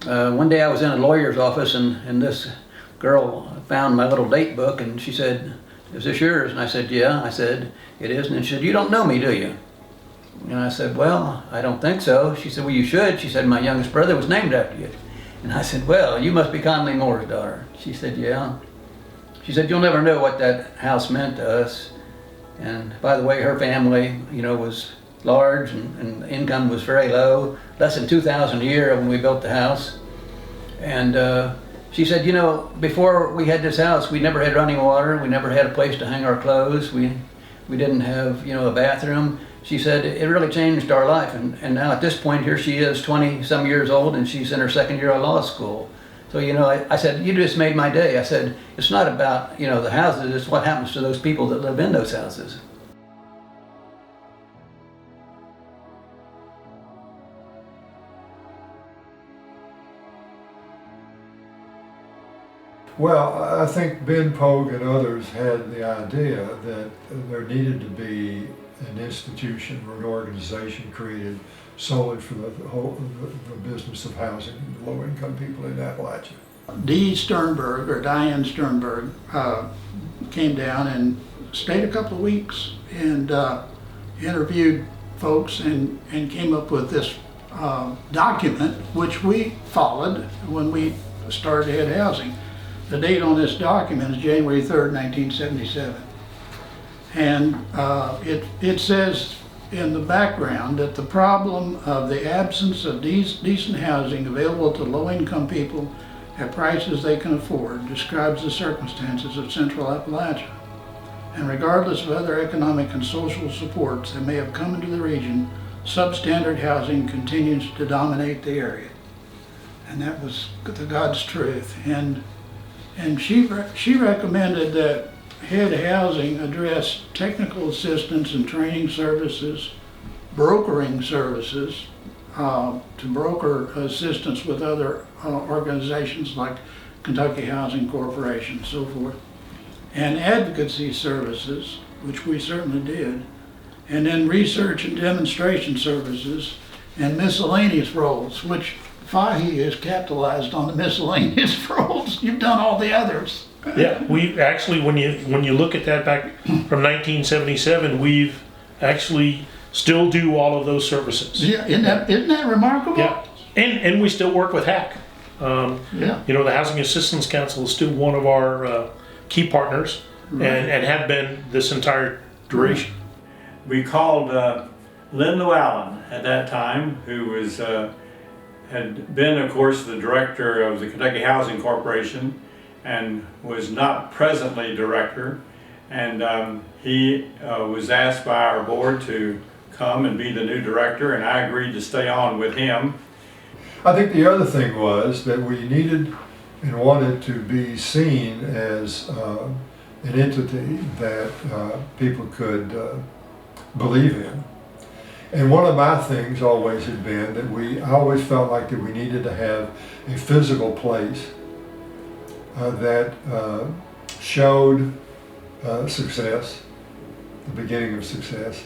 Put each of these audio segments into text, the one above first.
One day I was in a lawyer's office and this girl found my little date book and she said, "Is this yours?" And I said, "Yeah." I said, "It is." And she said, "You don't know me, do you?" And I said, "Well, I don't think so." She said, "Well, you should." She said, "My youngest brother was named after you." And I said, "Well, you must be Conley Moore's daughter." She said, "Yeah." She said, "You'll never know what that house meant to us." And by the way, her family, was large and the income was very low, less than $2,000 a year when we built the house. And she said, before we had this house, we never had running water, we never had a place to hang our clothes, we didn't have, a bathroom. She said, it really changed our life. And now at this point, here she is, 20 some years old, and she's in her second year of law school. So, I said, "You just made my day." I said, "It's not about, the houses, it's what happens to those people that live in those houses." Well, I think Ben Pogue and others had the idea that there needed to be an institution or an organization created solely for the business of housing low-income people in Appalachia. Dee Sternberg, or Diane Sternberg, came down and stayed a couple of weeks and interviewed folks and came up with this document, which we followed when we started Head Housing. The date on this document is January 3rd, 1977. And it says in the background that the problem of the absence of decent housing available to low-income people at prices they can afford describes the circumstances of Central Appalachia. And regardless of other economic and social supports that may have come into the region, substandard housing continues to dominate the area. And that was the God's truth. And she recommended that Head Housing address technical assistance and training services, brokering services, to broker assistance with other organizations like Kentucky Housing Corporation and so forth, and advocacy services, which we certainly did, and then research and demonstration services and miscellaneous roles, which Fahe has capitalized on the miscellaneous roles. You've done all the others. Yeah, we actually, when you look at that back from 1977, we've actually still do all of those services. Yeah, isn't that remarkable? Yeah, and we still work with HAC. Yeah. The Housing Assistance Council is still one of our key partners, Right. and have been this entire duration. We called Lynn Llewellyn at that time, who was had been, of course, the director of the Kentucky Housing Corporation and was not presently director. And he was asked by our board to come and be the new director, and I agreed to stay on with him. I think the other thing was that we needed and wanted to be seen as an entity that people could believe in. And one of my things always had been that I always felt like that we needed to have a physical place that showed success, the beginning of success,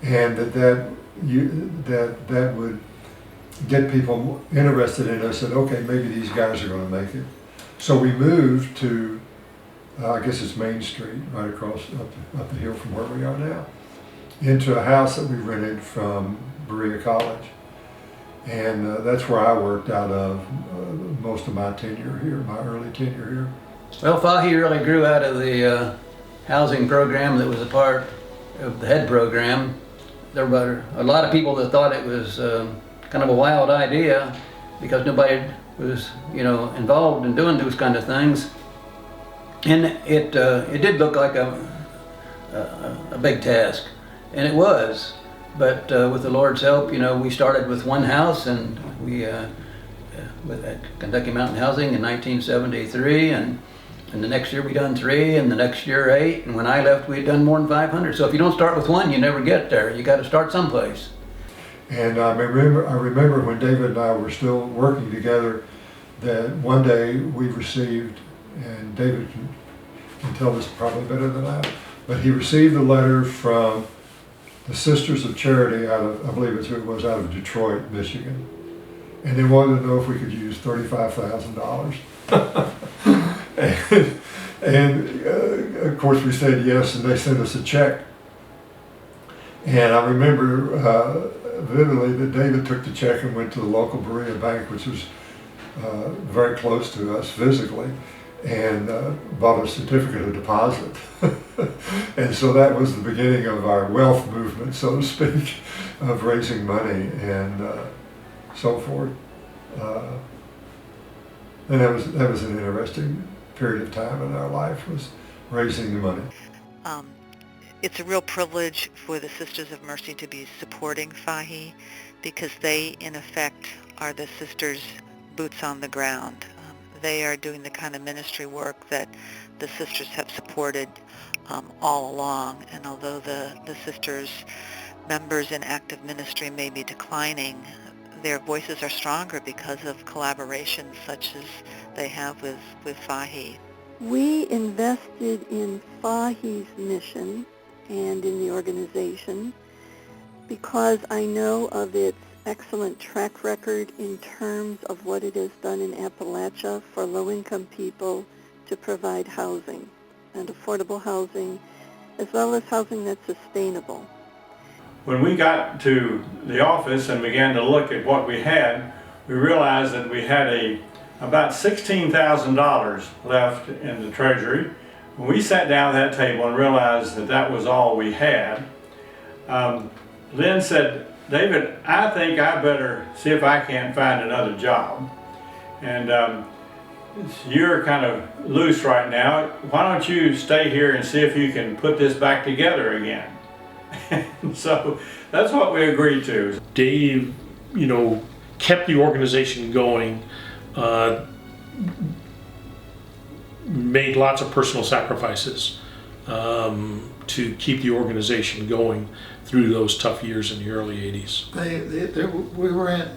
and that would get people interested in us, and okay, maybe these guys are going to make it. So we moved to, I guess it's Main Street, right across up the hill from where we are now, into a house that we rented from Berea College. And that's where I worked out of most of my tenure here, my early tenure here. Well, Fahe really grew out of the housing program that was a part of the HEAD program. There were a lot of people that thought it was kind of a wild idea because nobody was, involved in doing those kind of things. And it did look like a big task, and it was. But with the Lord's help, we started with one house, and we with Kentucky Mountain Housing in 1973, and the next year we done 3, and the next year 8, and when I left we had done more than 500. So if you don't start with one, you never get there. You got to start someplace. And I remember when David and I were still working together, that one day we received, and David can tell this probably better than I, but he received a letter from the Sisters of Charity out of, I believe it was out of Detroit, Michigan. and they wanted to know if we could use $35,000. and of course we said yes, and they sent us a check. And I remember vividly that David took the check and went to the local Berea bank, which was very close to us physically, and bought a certificate of deposit. And so that was the beginning of our wealth movement, so to speak, of raising money and so forth. And that was an interesting period of time in our life, was raising the money. It's a real privilege for the Sisters of Mercy to be supporting Fahe, because they, in effect, are the sisters' boots on the ground. They are doing the kind of ministry work that the sisters have supported all along. And although the sisters' members in active ministry may be declining, their voices are stronger because of collaborations such as they have with Fahe. We invested in Fahe's mission and in the organization because I know of its excellent track record in terms of what it has done in Appalachia for low-income people to provide housing, and affordable housing, as well as housing that's sustainable. When we got to the office and began to look at what we had, we realized that we had about $16,000 left in the treasury. When we sat down at that table and realized that that was all we had, Lynn said, "David, I think I better see if I can't find another job. And you're kind of loose right now. Why don't you stay here and see if you can put this back together again?" So that's what we agreed to. Dave, kept the organization going, made lots of personal sacrifices to keep the organization going through those tough years in the early 80s. We were at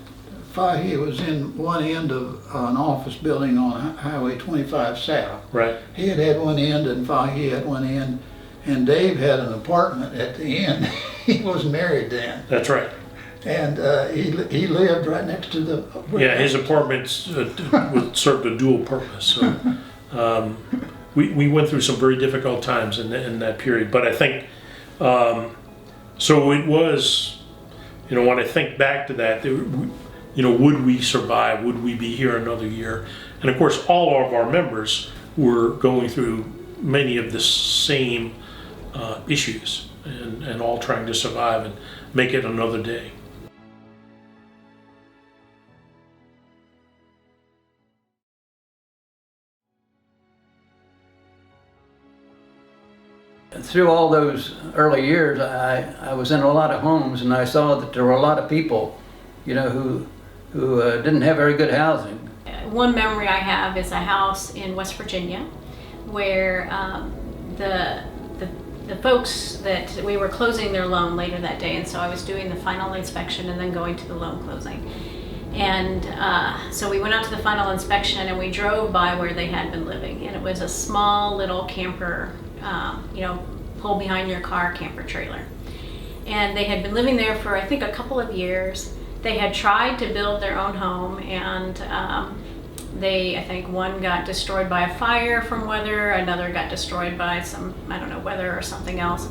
Fahe. It was in one end of an office building on Highway 25 South. Right. He had one end and Fahe had one end, and Dave had an apartment at the end. He was married then. That's right. And he lived right next to the... Yeah, his apartments served a dual purpose. So we went through some very difficult times in that period. But I think, so it was, when I think back to that, would we survive? Would we be here another year? And of course, all of our members were going through many of the same issues and all trying to survive and make it another day. Through all those early years, I was in a lot of homes, and I saw that there were a lot of people, who didn't have very good housing. One memory I have is a house in West Virginia where the folks that we were closing their loan later that day, and so I was doing the final inspection and then going to the loan closing. And so we went out to the final inspection and we drove by where they had been living, and it was a small little camper, pull behind your car camper trailer. And they had been living there for I think a couple of years. They had tried to build their own home, and I think one got destroyed by a fire from weather, another got destroyed by some, weather or something else.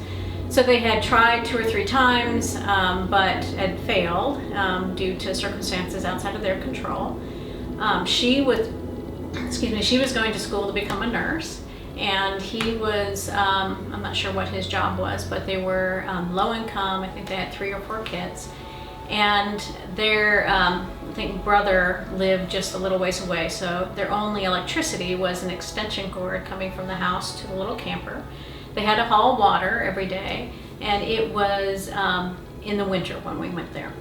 So they had tried 2 or 3 times, but had failed due to circumstances outside of their control. She was going to school to become a nurse, and he was, I'm not sure what his job was, but they were low income. I think they had 3 or 4 kids. And their, I think, brother lived just a little ways away, so their only electricity was an extension cord coming from the house to the little camper. They had to haul water every day, and it was in the winter when we went there.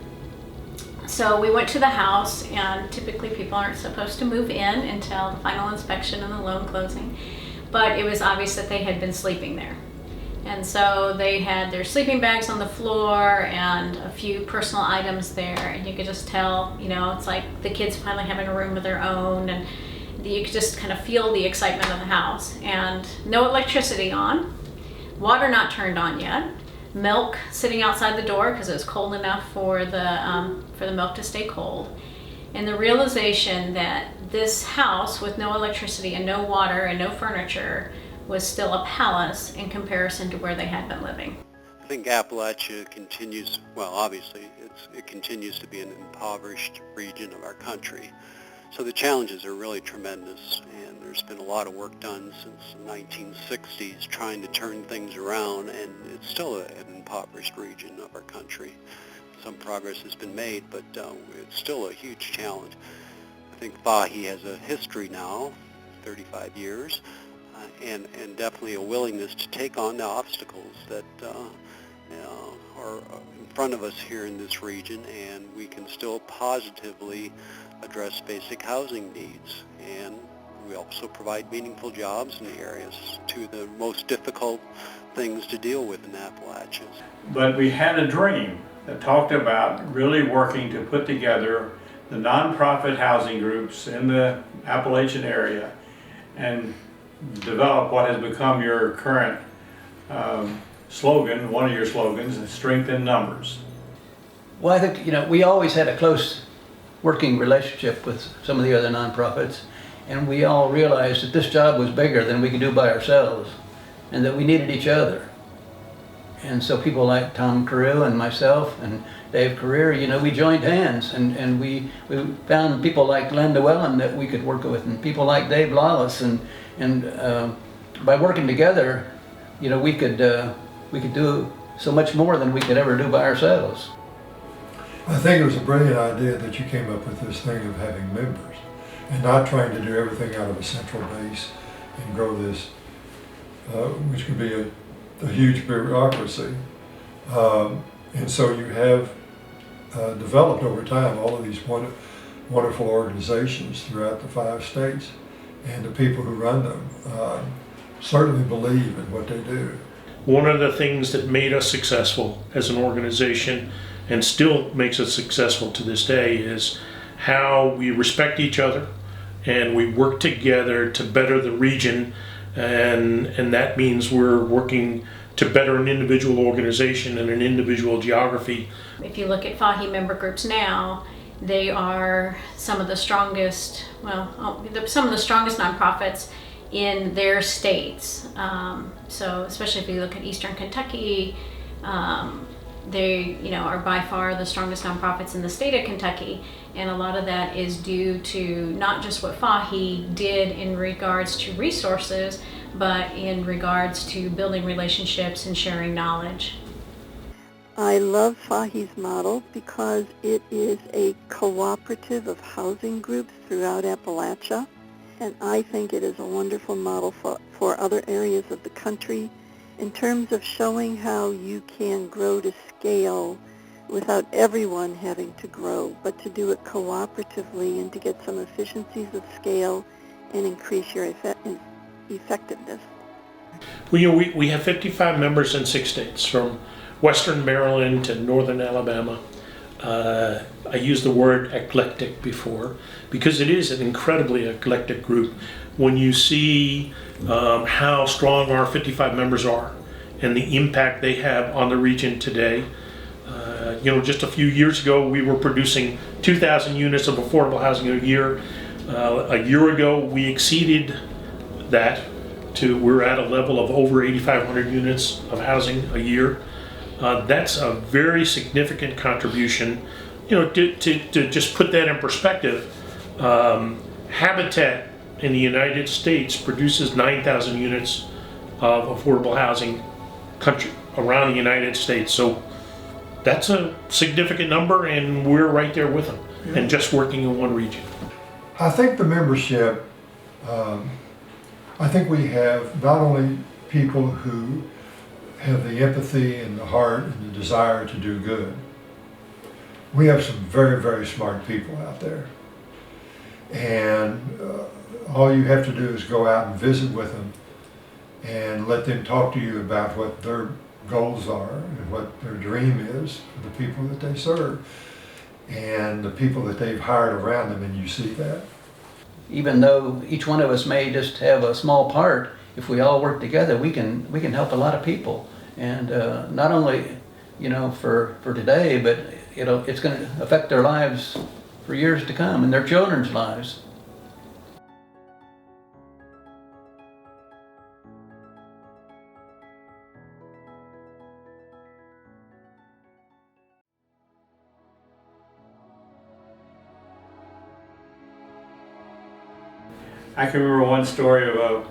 So we went to the house, and typically people aren't supposed to move in until the final inspection and the loan closing, but it was obvious that they had been sleeping there. And so they had their sleeping bags on the floor and a few personal items there, and you could just tell, it's like the kids finally having a room of their own, and you could just kind of feel the excitement of the house. And no electricity on, water not turned on yet, milk sitting outside the door because it was cold enough for the milk to stay cold. and the realization that this house with no electricity and no water and no furniture was still a palace in comparison to where they had been living. I think Appalachia continues, well, obviously, it continues to be an impoverished region of our country. So the challenges are really tremendous, and there's been a lot of work done since the 1960s trying to turn things around, and it's still an impoverished region of our country. Some progress has been made, but it's still a huge challenge. I think Fahe has a history now, 35 years, and definitely a willingness to take on the obstacles that are in front of us here in this region, and we can still positively address basic housing needs. And we also provide meaningful jobs in the areas, two of the most difficult things to deal with in Appalachia. But we had a dream that talked about really working to put together the nonprofit housing groups in the Appalachian area and develop what has become your current slogan, one of your slogans, is strength in numbers. Well, I think, we always had a close working relationship with some of the other nonprofits, and we all realized that this job was bigger than we could do by ourselves, and that we needed each other. And so people like Tom Carew and myself and Dave Career, we joined hands, and we found people like Len Llewellyn that we could work with, and people like Dave Lawless, and by working together, we could do so much more than we could ever do by ourselves. I think it was a brilliant idea that you came up with this thing of having members and not trying to do everything out of a central base and grow this, which could be a huge bureaucracy. And so you have developed over time all of these wonderful organizations throughout the 5 states, and the people who run them certainly believe in what they do. One of the things that made us successful as an organization and still makes us successful to this day is how we respect each other and we work together to better the region, and that means we're working to better an individual organization and an individual geography. If you look at Fahe member groups now, they are some of the strongest, some of the strongest nonprofits in their states. So especially if you look at Eastern Kentucky, they are by far the strongest nonprofits in the state of Kentucky, and a lot of that is due to not just what Fahe did in regards to resources, but in regards to building relationships and sharing knowledge. I love Fahe's model because it is a cooperative of housing groups throughout Appalachia, and I think it is a wonderful model for other areas of the country in terms of showing how you can grow to scale without everyone having to grow, but to do it cooperatively and to get some efficiencies of scale and increase your effectiveness. Well, we have 55 members in 6 states, from Western Maryland to Northern Alabama. I used the word eclectic before because it is an incredibly eclectic group. When you see how strong our 55 members are and the impact they have on the region today, just a few years ago we were producing 2,000 units of affordable housing a year. A year ago we exceeded that we're at a level of over 8,500 units of housing a year. That's a very significant contribution. To just put that in perspective, Habitat in the United States produces 9,000 units of affordable housing around the United States. So that's a significant number, and we're right there with them, and just working in one region. I think the membership, I think we have not only people who have the empathy and the heart and the desire to do good. We have some very, very smart people out there. And all you have to do is go out and visit with them and let them talk to you about what their goals are and what their dream is for the people that they serve and the people that they've hired around them, and you see that. Even though each one of us may just have a small part, if we all work together, we can help a lot of people, and not only for today, but it's going to affect their lives for years to come in their children's lives. I can remember one story of a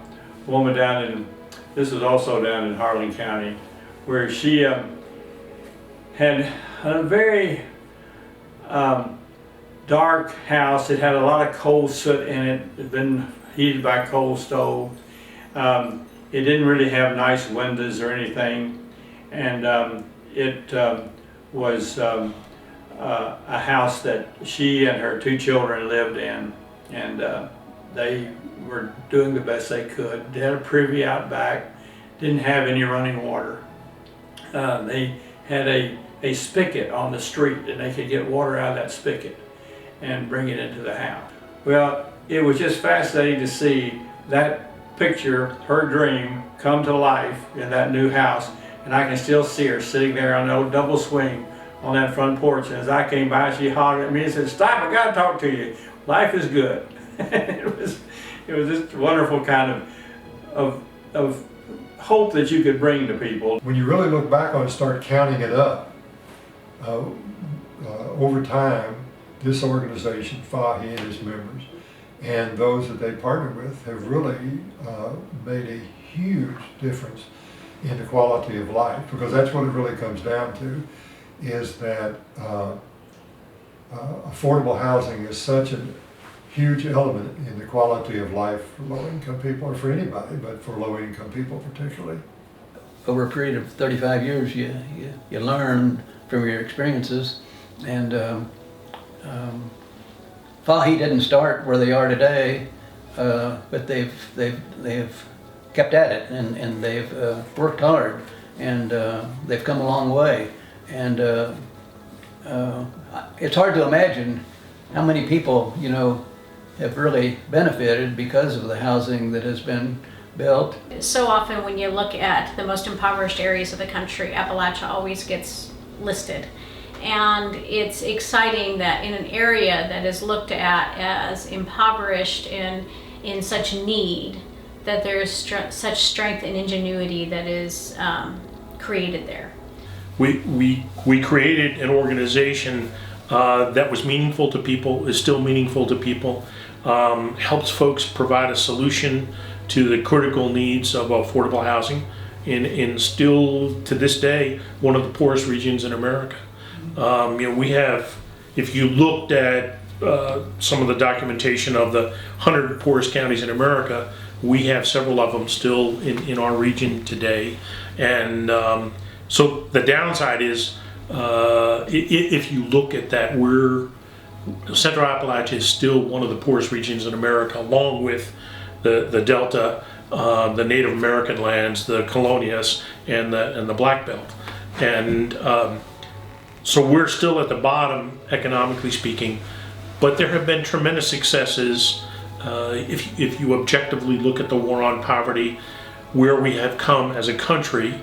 woman down in, this was also down in Harlan County, where she had a very dark house. It had a lot of coal soot in it. It had been heated by a coal stove. It didn't really have nice windows or anything, and it was a house that she and her 2 children lived in, and they were doing the best they could. They had a privy out back, didn't have any running water. They had a spigot on the street, and they could get water out of that spigot and bring it into the house. Well, it was just fascinating to see that picture, her dream, come to life in that new house, and I can still see her sitting there on an old double swing on that front porch, and as I came by, she hollered at me and said, "Stop, I gotta talk to you. Life is good." it was just a wonderful kind of hope that you could bring to people. When you really look back on it and start counting it up, over time, this organization, Fahe and its members, and those that they partner with have really made a huge difference in the quality of life, because that's what it really comes down to, is that affordable housing is such a huge element in the quality of life for low-income people, or for anybody, but for low-income people particularly. Over a period of 35 years, you learn from your experiences, and Fahe didn't start where they are today, but they've kept at it, and they've worked hard, and they've come a long way, and it's hard to imagine how many people, you know, have really benefited because of the housing that has been built. So often when you look at the most impoverished areas of the country, Appalachia always gets listed. And it's exciting that in an area that is looked at as impoverished and in such need, that there is such strength and ingenuity that is created there. We created an organization that was meaningful to people, is still meaningful to people, helps folks provide a solution to the critical needs of affordable housing in still to this day one of the poorest regions in America. You know, we have, if you looked at some of the documentation of the 100 poorest counties in America, we have several of them still in our region today. And so the downside is, if you look at that, Central Appalachia is still one of the poorest regions in America, along with the Delta, the Native American lands, the Colonias, and the Black Belt. And so we're still at the bottom, economically speaking, but there have been tremendous successes. If you objectively look at the war on poverty, where we have come as a country,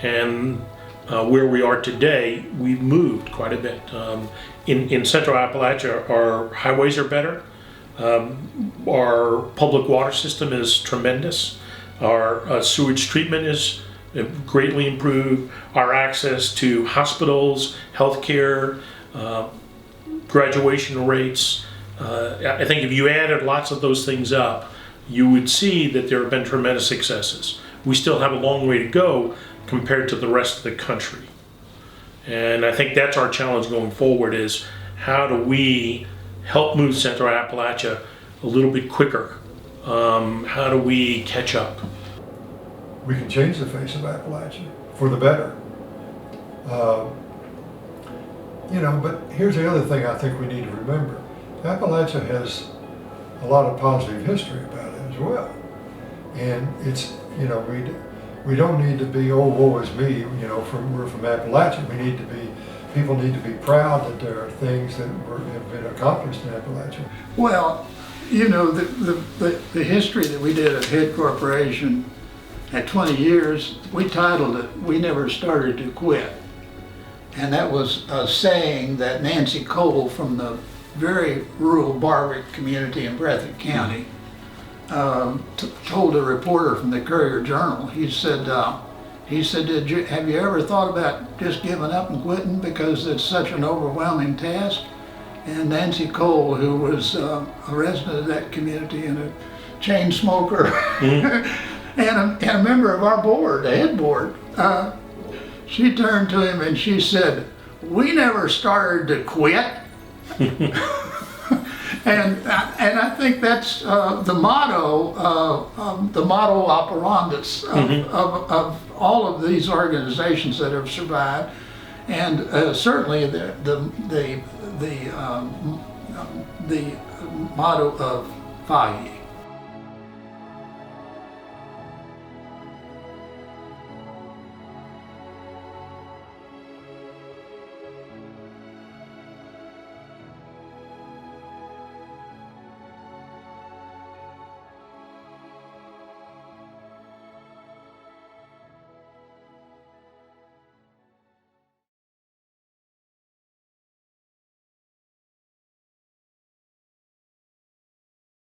and where we are today, we've moved quite a bit. In Central Appalachia, our highways are better. Our public water system is tremendous. Our sewage treatment is greatly improved. Our access to hospitals, healthcare, graduation rates. I think if you added lots of those things up, you would see that there have been tremendous successes. We still have a long way to go compared to the rest of the country. And I think that's our challenge going forward, is how do we help move Central Appalachia a little bit quicker? How do we catch up? We can change the face of Appalachia for the better. You know, but here's the other thing I think we need to remember. Appalachia has a lot of positive history about it as well. And it's, you know, we don't need to be, oh, woe is me, you know, we're from Appalachia. People need to be proud that there are things that have been accomplished in Appalachia. Well, you know, the history that we did at Head Corporation at 20 years, we titled it, "We Never Started to Quit." And that was a saying that Nancy Cole from the very rural Barwick community in Breathitt County, told a reporter from the Courier Journal, he said, have you ever thought about just giving up and quitting because it's such an overwhelming task? And Nancy Cole, who was a resident of that community and a chain smoker, and a member of our board, the head board, she turned to him and she said, "We never started to quit." And I think that's the motto operandus of all of these organizations that have survived, and certainly the motto of Fahe.